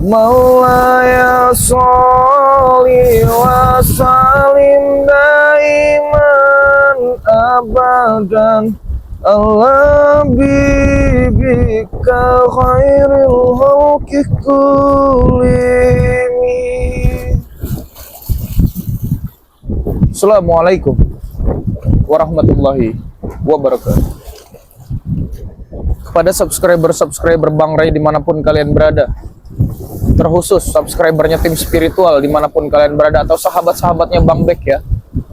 Maulaya sholli wa salim daiman abadan ala bibika khairil khalqi kullimi. Assalamualaikum warahmatullahi wabarakatuh. Kepada subscriber Bang Ray dimanapun kalian berada, terkhusus subscribernya tim spiritual dimanapun kalian berada, atau sahabat-sahabatnya Bang Bek ya.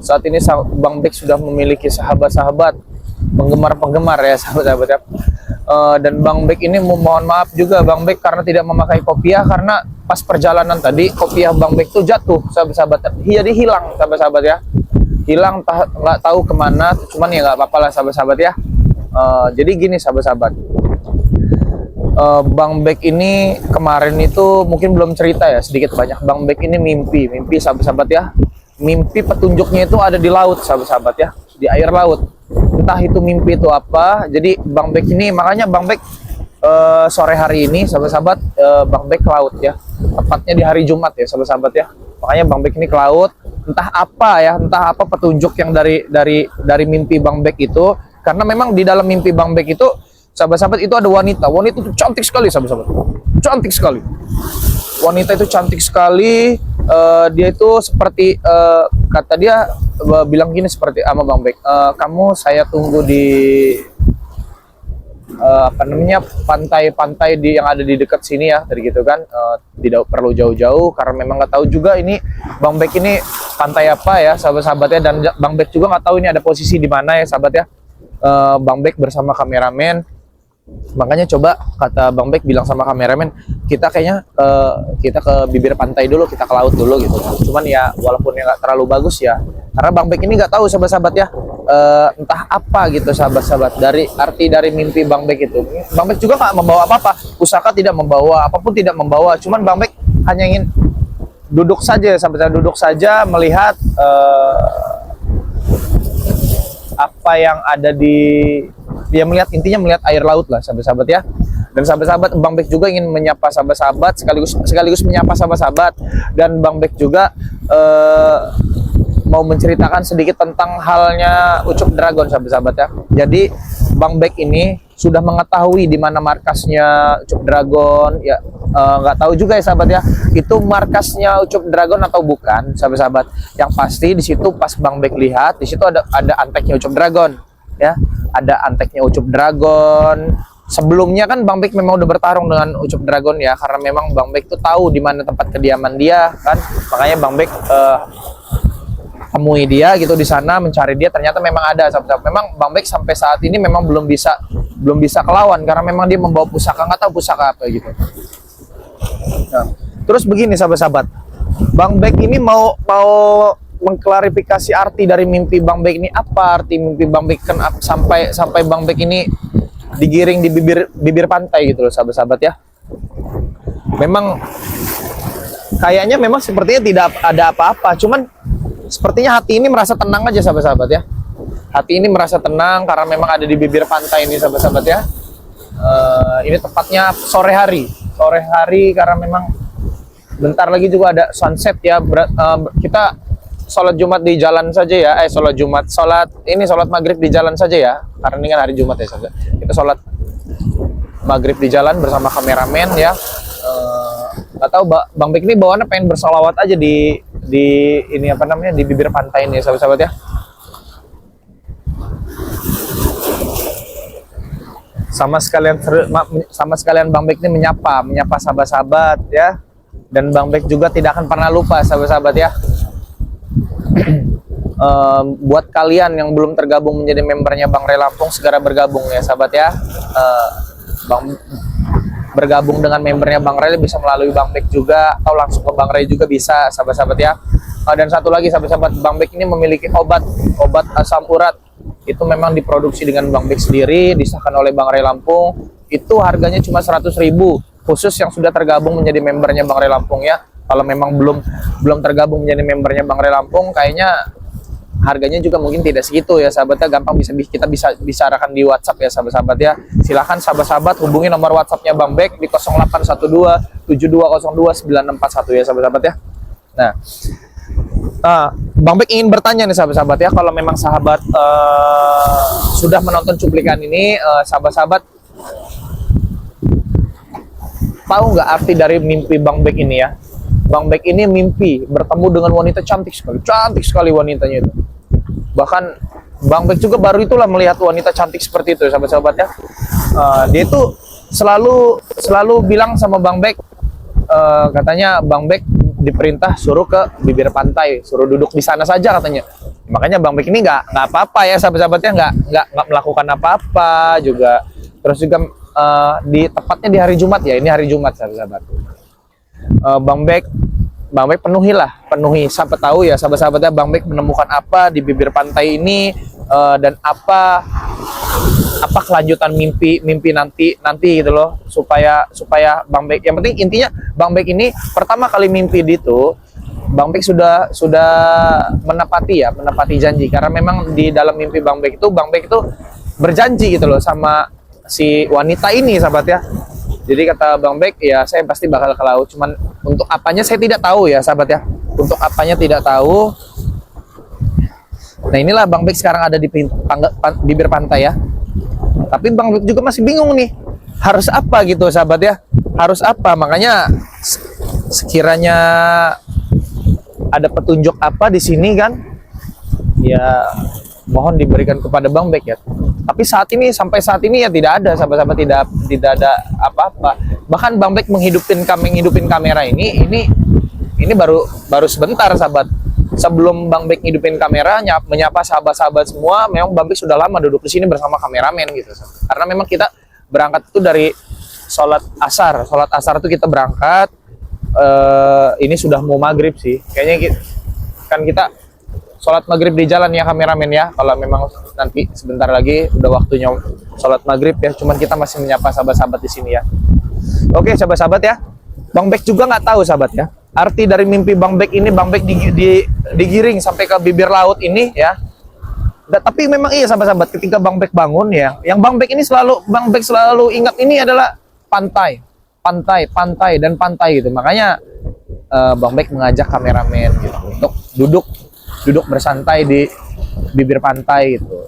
Saat ini Bang Bek sudah memiliki sahabat-sahabat, penggemar-penggemar ya sahabat-sahabat ya. Dan Bang Bek ini mohon maaf juga Bang Bek karena tidak memakai kopiah, karena pas perjalanan tadi kopiah Bang Bek tuh jatuh sahabat-sahabat. Jadi hilang sahabat-sahabat ya. Hilang nggak tahu kemana, cuman ya nggak apa-apa lah sahabat-sahabat ya. Jadi gini sahabat-sahabat, Bang Bek ini kemarin itu mungkin belum cerita ya, sedikit banyak. Bang Bek ini mimpi sahabat-sahabat ya. Mimpi petunjuknya itu ada di laut sahabat-sahabat ya, di air laut. Entah itu mimpi itu apa. Jadi Bang Bek ini, makanya Bang Bek sore hari ini sahabat-sahabat, Bang Bek ke laut ya, tepatnya di hari Jumat ya sahabat-sahabat ya. Makanya Bang Bek ini ke laut, entah apa ya, entah apa petunjuk yang dari mimpi Bang Bek itu. Karena memang di dalam mimpi Bang Bek itu sahabat-sahabat itu ada wanita itu cantik sekali sahabat-sahabat, cantik sekali. Wanita itu cantik sekali. Dia itu seperti kata dia bilang gini seperti sama Bang Bek, kamu saya tunggu di pantai-pantai yang ada di dekat sini ya, dari gitu kan. Tidak perlu jauh-jauh karena memang nggak tahu juga ini Bang Bek ini pantai apa ya sahabat-sahabatnya, dan Bang Bek juga nggak tahu ini ada posisi di mana ya sahabat ya. Bang Bek bersama kameramen, makanya coba kata Bang Bek bilang sama kameramen, kita kayaknya kita ke bibir pantai dulu, kita ke laut dulu gitu. Cuman ya walaupun ya nggak terlalu bagus ya, karena Bang Bek ini nggak tahu sahabat-sahabat ya, entah apa gitu sahabat-sahabat dari arti dari mimpi Bang Bek itu. Bang Bek juga nggak membawa apa-apa, pusaka tidak membawa, apapun tidak membawa. Cuman Bang Bek hanya ingin duduk saja sahabat-sahabat, duduk saja melihat apa yang ada dia melihat, intinya melihat air laut lah sahabat-sahabat ya. Dan sahabat-sahabat, Bang Bek juga ingin menyapa sahabat-sahabat, sekaligus menyapa sahabat-sahabat. Dan Bang Bek juga mau menceritakan sedikit tentang halnya Ucup Dragon sahabat-sahabat ya. Jadi Bang Bek ini sudah mengetahui di mana markasnya Ucup Dragon ya. Nggak tahu juga ya sahabat ya, itu markasnya Ucup Dragon atau bukan sahabat-sahabat. Yang pasti di situ pas Bang Bek lihat, di situ ada anteknya Ucup Dragon ya, ada anteknya Ucup Dragon. Sebelumnya kan Bang Bek memang udah bertarung dengan Ucup Dragon ya, karena memang Bang Bek tuh tahu di mana tempat kediaman dia kan. Makanya Bang Bek temui dia gitu di sana, mencari dia, ternyata memang ada sahabat-sahabat. Memang Bang Bek sampai saat ini memang belum bisa kelawan karena memang dia membawa pusaka, nggak tahu pusaka apa gitu. Nah, terus begini sahabat-sahabat, Bang Bek ini mau mengklarifikasi arti dari mimpi Bang Bek ini. Apa arti mimpi Bang Bek kan sampai Bang Bek ini digiring di bibir pantai gitu loh sahabat-sahabat ya. Memang kayaknya memang sepertinya tidak ada apa-apa, cuman sepertinya hati ini merasa tenang aja sahabat-sahabat ya. Hati ini merasa tenang karena memang ada di bibir pantai ini sahabat-sahabat ya. Ini tepatnya sore hari karena memang bentar lagi juga ada sunset ya. Kita sholat Jumat di jalan saja ya. Sholat maghrib di jalan saja ya, karena ini kan hari Jumat ya sahabat. Kita sholat maghrib di jalan bersama kameramen ya. Gak tahu Bang Bek ini bawaannya pengen bersolawat aja di ini apa namanya, di bibir pantai ini sahabat-sahabat ya. Sama sekalian Bang Bek ini menyapa sahabat-sahabat ya. Dan Bang Bek juga tidak akan pernah lupa sahabat-sahabat ya. Buat kalian yang belum tergabung menjadi membernya Bang Ray Lampung, segera bergabung ya sahabat ya. Bergabung dengan membernya Bang Ray bisa melalui Bang Bek juga, atau langsung ke Bang Ray juga bisa sahabat-sahabat ya. Dan satu lagi sahabat-sahabat, Bang Bek ini memiliki obat asam urat. Itu memang diproduksi dengan Bang Bek sendiri, disahkan oleh Bang Ray Lampung. Itu harganya cuma 100.000, khusus yang sudah tergabung menjadi membernya Bang Ray Lampung ya. Kalau memang belum tergabung menjadi membernya Bang Ray Lampung, kayaknya harganya juga mungkin tidak segitu ya sahabatnya, gampang kita bisa bicarakan di WhatsApp ya sahabat-sahabat ya. Silahkan sahabat-sahabat hubungi nomor WhatsAppnya Bang Bek di 0812 7202 9641 ya sahabat-sahabat ya. Nah, Bang Bek ingin bertanya nih sahabat-sahabat ya, kalau memang sahabat sudah menonton cuplikan ini, sahabat-sahabat tahu nggak arti dari mimpi Bang Bek ini ya? Bang Bek ini mimpi bertemu dengan wanita cantik sekali wanitanya itu. Bahkan Bang Bek juga baru itulah melihat wanita cantik seperti itu, sahabat-sahabat ya. Dia itu selalu bilang sama Bang Bek, katanya Bang Bek diperintah suruh ke bibir pantai, suruh duduk di sana saja katanya. Makanya Bang Bek ini nggak apa-apa ya sahabat-sahabatnya, nggak melakukan apa-apa juga. Terus juga tepatnya di hari Jumat ya, ini hari Jumat sahabat-sahabat. Bang Bek penuhi, siapa tahu ya sahabat-sahabatnya Bang Bek menemukan apa di bibir pantai ini, dan apa kelanjutan mimpi nanti gitu loh, supaya Bang Bek, yang penting intinya Bang Bek ini pertama kali mimpi itu Bang Bek sudah menepati janji, karena memang di dalam mimpi Bang Bek itu berjanji gitu loh sama si wanita ini sahabat ya. Jadi kata Bang Bek, ya saya pasti bakal ke laut. Cuman untuk apanya saya tidak tahu ya sahabat ya. Untuk apanya tidak tahu. Nah inilah Bang Bek sekarang ada di bibir pantai ya. Tapi Bang Bek juga masih bingung nih. Harus apa gitu sahabat ya. Harus apa. Makanya sekiranya ada petunjuk apa di sini kan. Ya mohon diberikan kepada Bang Bek ya. Tapi sampai saat ini ya tidak ada sahabat-sahabat, tidak ada apa-apa. Bahkan Bang Bek menghidupin kamera ini baru sebentar sahabat. Sebelum Bang Bek hidupin kamera menyapa sahabat-sahabat semua, memang Bang Bek sudah lama duduk di sini bersama kameramen gitu. Karena memang kita berangkat itu dari sholat asar itu kita berangkat. Ini sudah mau maghrib sih. Kayaknya kan kita sholat maghrib di jalan ya kameramen ya, kalau memang nanti sebentar lagi udah waktunya sholat maghrib ya. Cuman kita masih menyapa sahabat-sahabat di sini ya. Oke sahabat-sahabat ya, Bang Bek juga nggak tahu sahabat ya arti dari mimpi Bang Bek ini. Bang Bek digiring sampai ke bibir laut ini ya. Tapi memang iya sahabat-sahabat, ketika Bang Bek bangun ya, yang Bang Bek selalu ingat ini adalah pantai gitu. Makanya Bang Bek mengajak kameramen gitu untuk duduk bersantai di bibir pantai gitu.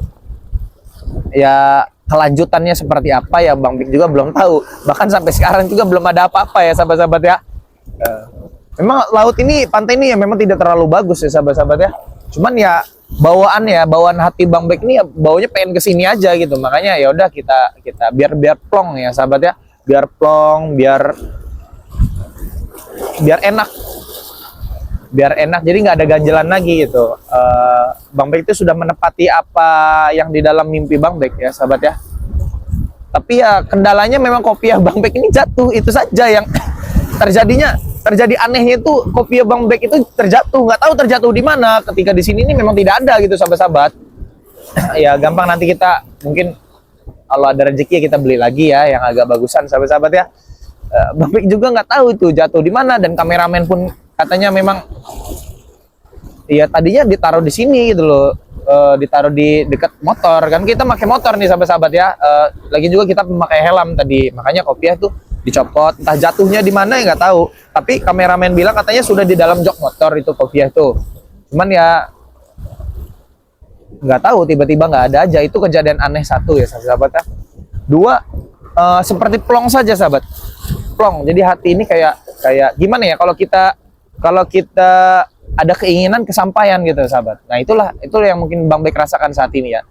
Ya kelanjutannya seperti apa ya Bang Bek juga belum tahu. Bahkan sampai sekarang juga belum ada apa-apa ya sahabat-sahabat ya. Memang pantai ini ya memang tidak terlalu bagus ya sahabat-sahabat ya. Cuman ya bawaan hati Bang Bek ini ya baunya pengen kesini aja gitu. Makanya ya udah kita biar plong ya sahabat ya. Biar plong, biar enak, jadi nggak ada ganjelan lagi gitu. Bang Bek itu sudah menepati apa yang di dalam mimpi Bang Bek ya sahabat ya. Tapi ya kendalanya memang kopiah Bang Bek ini jatuh, itu saja yang terjadi anehnya itu. Kopiah Bang Bek itu terjatuh, nggak tahu terjatuh di mana. Ketika di sini ini memang tidak ada gitu sahabat-sahabat. Ya gampang, nanti kita mungkin kalau ada rezeki kita beli lagi ya yang agak bagusan sahabat-sahabat ya. Bang Bek juga nggak tahu itu jatuh di mana, dan kameramen pun katanya memang ya tadinya ditaruh di sini gitu loh, ditaruh di dekat motor kan, kita pakai motor nih sahabat-sahabat ya. Lagi juga kita memakai helm tadi, makanya kopiah tuh dicopot, entah jatuhnya di mana ya nggak tahu. Tapi kameramen bilang katanya sudah di dalam jok motor itu kopiah tuh. Cuman ya nggak tahu, tiba-tiba nggak ada aja. Itu kejadian aneh satu ya sahabat-sahabat ya. Dua, seperti plong saja sahabat, plong. Jadi hati ini kayak gimana ya, kalau kita ada keinginan kesampaian gitu sahabat. Nah itulah yang mungkin Bang Bek rasakan saat ini ya.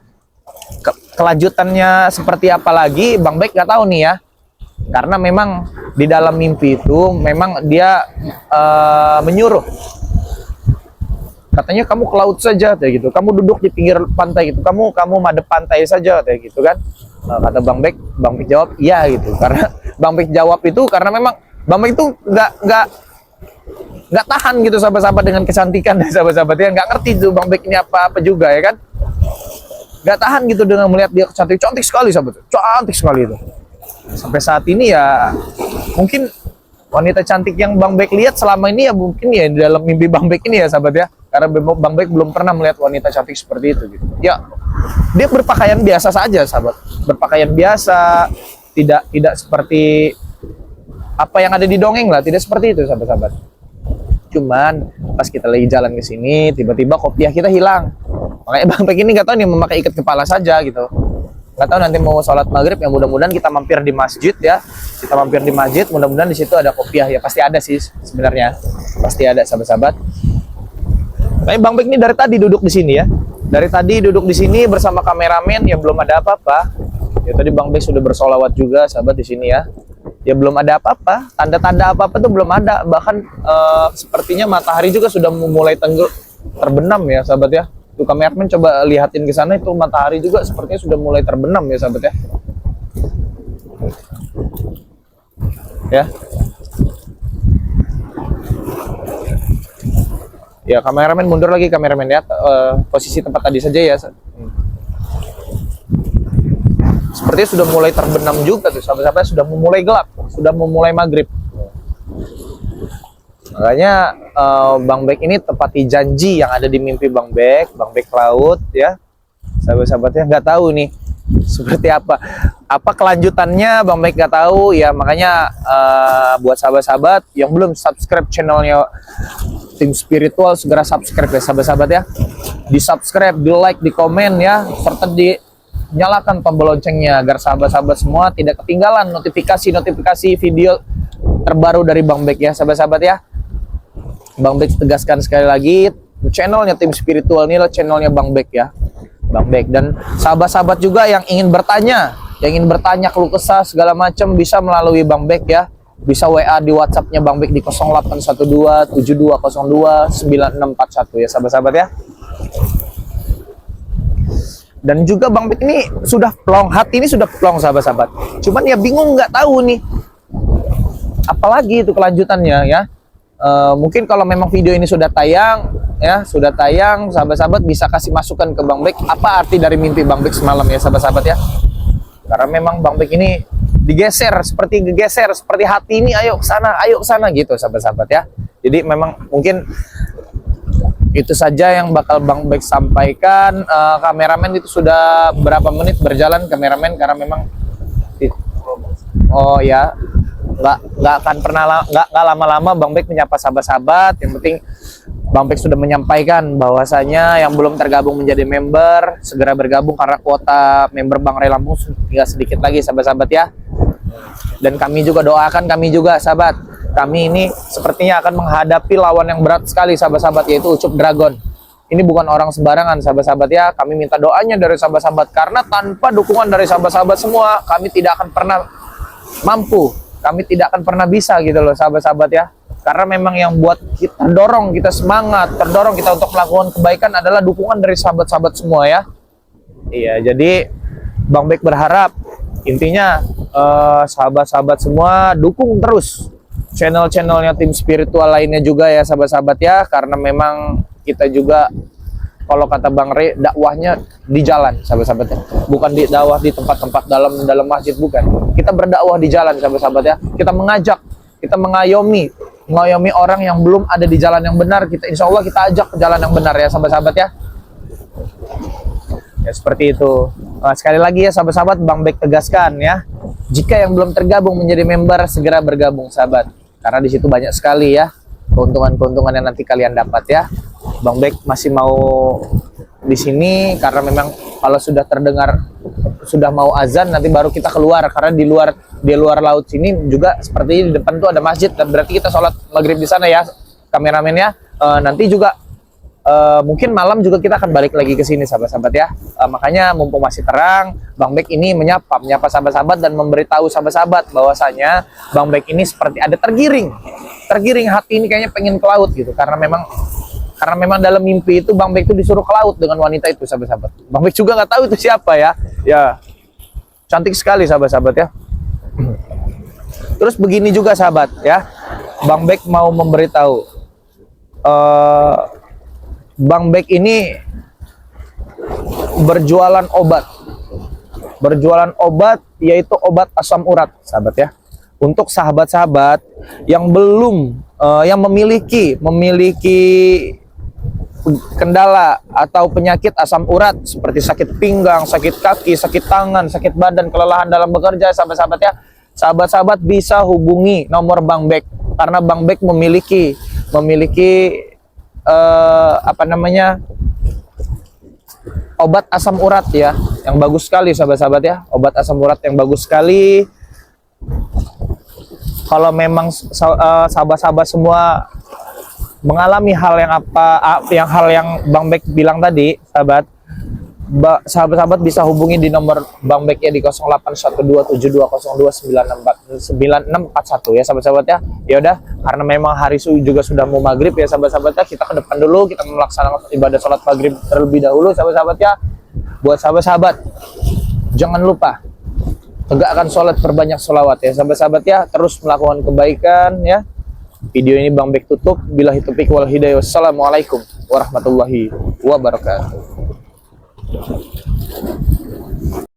Kelanjutannya seperti apa lagi Bang Bek nggak tahu nih ya. Karena memang di dalam mimpi itu memang dia menyuruh, katanya kamu ke laut saja kayak gitu, kamu duduk di pinggir pantai gitu, kamu madep pantai saja kayak gitu kan. Kata Bang Bek jawab iya gitu. Karena Bang Bek jawab itu karena memang Bang Bek itu nggak tahan gitu sahabat-sahabat dengan kecantikan sahabat-sahabat ya. Nggak ngerti tuh Bang Bek ini apa juga ya kan. Nggak tahan gitu dengan melihat dia cantik sekali sahabat, cantik sekali itu. Sampai saat ini ya mungkin wanita cantik yang Bang Bek lihat selama ini ya mungkin ya di dalam mimpi Bang Bek ini ya sahabat ya. Karena Bang Bek belum pernah melihat wanita cantik seperti itu gitu. Ya, dia berpakaian biasa saja, sahabat. Berpakaian biasa, tidak seperti apa yang ada di dongeng lah, tidak seperti itu, sahabat-sahabat. Cuman pas kita lagi jalan ke sini, tiba-tiba kopiah kita hilang. Makanya Bang Bek ini nggak tahu nih memakai ikat kepala saja gitu. Nggak tahu nanti mau sholat maghrib, ya mudah-mudahan kita mampir di masjid ya. Kita mampir di masjid, mudah-mudahan di situ ada kopiah ya. Pasti ada sih sebenarnya, pasti ada, sahabat-sahabat. Tapi Bang Bek ini dari tadi duduk di sini ya. Dari tadi duduk di sini bersama kameramen, ya belum ada apa-apa. Ya tadi Bang Bek sudah bersolawat juga, sahabat, di sini ya. Ya belum ada apa-apa, tanda-tanda apa-apa tuh belum ada. Bahkan sepertinya matahari juga sudah mulai terbenam ya, sahabat ya. Tuh kameramen coba lihatin ke sana, itu matahari juga sepertinya sudah mulai terbenam ya, sahabat ya. Ya. Ya, kameramen mundur lagi, kameramen ya. Posisi tempat tadi saja ya. Sepertinya sudah mulai terbenam juga tuh, sahabat-sahabat, sudah memulai gelap, sudah memulai maghrib. Makanya Bang Bek ini tepati janji yang ada di mimpi Bang Bek laut ya. Sahabat-sahabatnya nggak tahu nih seperti apa kelanjutannya, Bang Bek nggak tahu ya. Makanya buat sahabat-sahabat yang belum subscribe channelnya Tim Spiritual, segera subscribe ya, sahabat-sahabat ya. Di subscribe, di like, di komen ya, serta nyalakan tombol loncengnya agar sahabat-sahabat semua tidak ketinggalan notifikasi video terbaru dari Bang Bek ya, sahabat-sahabat ya. Bang Bek tegaskan sekali lagi, channelnya Tim Spiritual ini adalah channelnya Bang Bek ya, Bang Bek. Dan sahabat-sahabat juga yang ingin bertanya keluh kesah segala macam, bisa melalui Bang Bek ya. Bisa WA di WhatsApp-nya Bang Bek di 0812 7202 9641 ya, sahabat-sahabat ya. Dan juga Bang Bek ini sudah plong, hati ini sudah plong, sahabat-sahabat. Cuman ya bingung, nggak tahu nih apalagi itu kelanjutannya ya. Mungkin kalau memang video ini sudah tayang ya, sahabat-sahabat bisa kasih masukan ke Bang Bek apa arti dari mimpi Bang Bek semalam ya, sahabat-sahabat ya. Karena memang Bang Bek ini seperti hati ini ayo ke sana gitu, sahabat-sahabat ya. Jadi memang mungkin itu saja yang bakal Bang Bek sampaikan. Kameramen itu sudah berapa menit berjalan kameramen, karena memang oh ya nggak akan pernah nggak lama-lama Bang Bek menyapa sahabat-sahabat. Yang penting Bang Bek sudah menyampaikan bahwasanya yang belum tergabung menjadi member segera bergabung, karena kuota member Bang Ray Lampung tinggal sedikit lagi, sahabat-sahabat ya. Dan kami juga doakan, sahabat, kami ini sepertinya akan menghadapi lawan yang berat sekali, sahabat-sahabat, yaitu Ucup Dragon. Ini bukan orang sembarangan, sahabat-sahabat ya. Kami minta doanya dari sahabat-sahabat, karena tanpa dukungan dari sahabat-sahabat semua kami tidak akan pernah mampu, kami tidak akan pernah bisa gitu loh, sahabat-sahabat ya. Karena memang yang buat kita terdorong kita untuk melakukan kebaikan adalah dukungan dari sahabat-sahabat semua ya. Iya, jadi Bang Bek berharap intinya sahabat-sahabat semua dukung terus channel-channelnya Tim Spiritual lainnya juga ya, sahabat-sahabat ya. Karena memang kita juga kalau kata Bang Ray, dakwahnya di jalan, sahabat-sahabat ya. Bukan di dakwah di tempat-tempat dalam masjid, bukan. Kita berdakwah di jalan, sahabat-sahabat ya. Kita mengajak, kita mengayomi orang yang belum ada di jalan yang benar. Kita insya Allah kita ajak ke jalan yang benar ya, sahabat-sahabat ya. Ya seperti itu. Sekali lagi ya, sahabat-sahabat, Bang Bek tegaskan ya, jika yang belum tergabung menjadi member segera bergabung, sahabat. Karena di situ banyak sekali ya keuntungan-keuntungan yang nanti kalian dapat ya. Bang Bek masih mau di sini karena memang kalau sudah terdengar sudah mau azan nanti baru kita keluar, karena di luar laut sini juga seperti di depan tuh ada masjid, dan berarti kita sholat maghrib di sana ya, kameramen ya. Nanti juga mungkin malam juga kita akan balik lagi ke sini, sahabat-sahabat ya. Makanya mumpung masih terang, Bang Bek ini menyapa sahabat-sahabat dan memberitahu sahabat-sahabat bahwasanya Bang Bek ini seperti ada tergiring hati ini, kayaknya pengen ke laut gitu. Karena memang dalam mimpi itu Bang Bek itu disuruh ke laut dengan wanita itu, sahabat-sahabat. Bang Bek juga nggak tahu itu siapa ya. Ya, cantik sekali, sahabat-sahabat ya. Terus begini juga, sahabat ya. Bang Bek mau memberitahu, Bang Bek ini berjualan obat, yaitu obat asam urat, sahabat ya. Untuk sahabat-sahabat yang belum yang memiliki kendala atau penyakit asam urat seperti sakit pinggang, sakit kaki, sakit tangan, sakit badan, kelelahan dalam bekerja, sahabat-sahabat ya, sahabat-sahabat bisa hubungi nomor Bang Bek, karena Bang Bek memiliki apa namanya, obat asam urat ya, yang bagus sekali sahabat-sahabat ya, obat asam urat yang bagus sekali. Kalau memang sahabat-sahabat semua mengalami hal yang Bang Bek bilang tadi, sahabat-sahabat bisa hubungi di nomor Bang Bek ya di 081272029641 ya sahabat-sahabat ya. Ya udah, karena memang hari juga sudah mau maghrib ya sahabat-sahabat ya, kita ke depan dulu, kita melaksanakan ibadah sholat maghrib terlebih dahulu sahabat-sahabat ya. Buat sahabat-sahabat, jangan lupa tegakkan sholat, perbanyak sholawat ya sahabat-sahabat ya, terus melakukan kebaikan ya. Video ini Bang Bek tutup. Billahi taufiq wal hidayah. Wassalamualaikum warahmatullahi wabarakatuh.